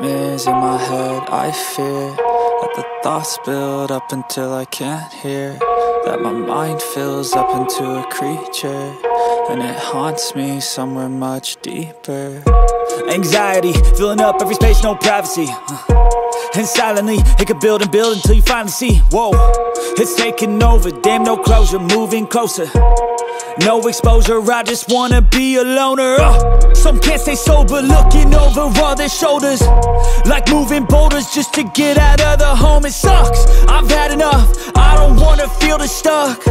nightmares in my head, I fear that the thoughts build up until I can't hear, that my mind fills up into a creature, and it haunts me somewhere much deeper. Anxiety, filling up every space, no privacy, and silently, it could build and build until you finally see, whoa, it's taking over, damn no closure, moving closer. No exposure, I just wanna be a loner. Some can't stay sober, looking over all their shoulders, like moving boulders just to get out of the home. It sucks, I've had enough, I don't wanna feel the stuck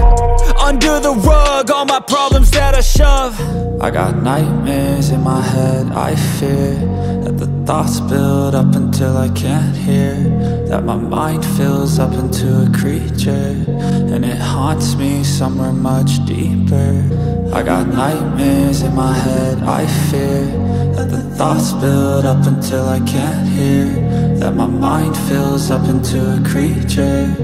under the rug, all my problems that I shove. I got nightmares in my head, I fear that the thoughts build up until I can't hear, that my mind fills up into a creature, and it haunts me somewhere much deeper. I got nightmares in my head, I fear that the thoughts build up until I can't hear, that my mind fills up into a creature,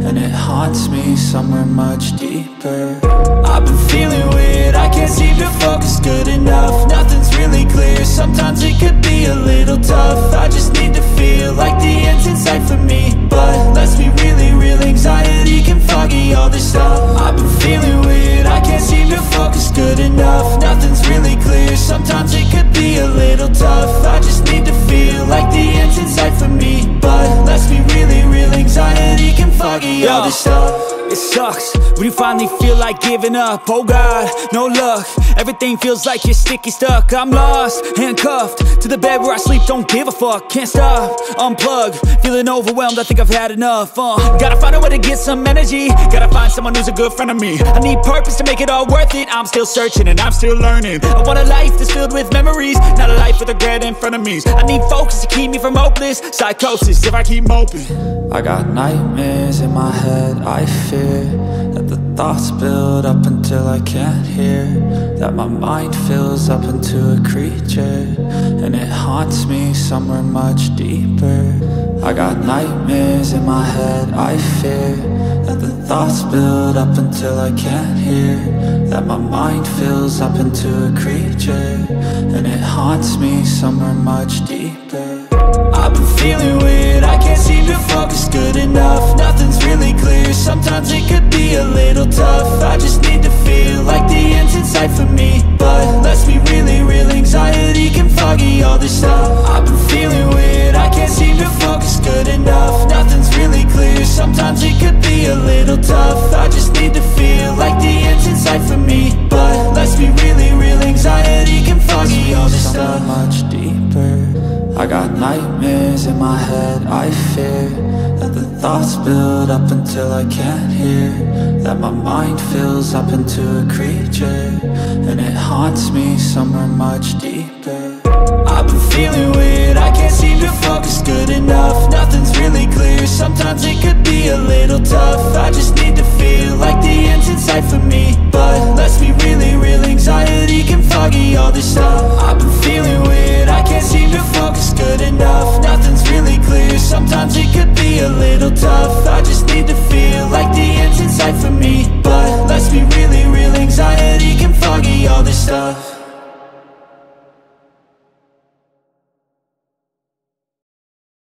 and it haunts me somewhere much deeper. I've been feeling weird, I can't seem to focus good enough, nothing's really clear, sometimes it could be a little tough. I just need to feel like the end's in sight for me, but let's be really real, anxiety can foggy all this stuff. I've been feeling weird, I can't seem to focus good enough, nothing's really clear, sometimes it could be a little tough. I just need to feel like the end's in sight for me, but let's be really real, anxiety can foggy all this stuff. It sucks when you finally feel like giving up. Oh God, no luck, everything feels like you're sticky stuck. I'm lost, handcuffed to the bed where I sleep, don't give a fuck. Can't stop, unplug, feeling overwhelmed, I think I've had enough. Gotta find a way to get some energy, gotta find someone who's a good friend of me. I need purpose to make it all worth it, I'm still searching and I'm still learning. I want a life that's filled with memories, not a life with regret in front of me. I need focus to keep me from hopeless psychosis if I keep moping. I got nightmares in my head, I fear that the thoughts build up until I can't hear, that my mind fills up into a creature, and it haunts me somewhere much deeper. I got nightmares in my head, I fear that the thoughts build up until I can't hear, that my mind fills up into a creature, and it haunts me somewhere much deeper. I've been feeling weird, I can't seem to focus good enough, nothing's really clear, sometimes it could be a little tough. I just need to feel like the end's in sight for me, but let's be really real, anxiety can foggy all this stuff. I've been feeling weird, I can't seem to focus good enough, nothing's really clear, sometimes it could be a little tough. I just need to feel like the end's in sight for me, but let's be really real, anxiety can foggy all this stuff. Much deeper. I got nightmares in my head, I fear that the thoughts build up until I can't hear, that my mind fills up into a creature, and it haunts me somewhere much deeper. I've been feeling weird, I can't seem to focus good enough, nothing's really clear, sometimes it could be a little tough. I just need to feel like the end's in sight for me, but let's be really real, anxiety can foggy all this stuff. I've been feeling weird, I can't seem to focus good enough, nothing's really clear, sometimes it could be a little tough. I just need to feel like the end's in sight for me, but let's be really real, anxiety can foggy all this stuff.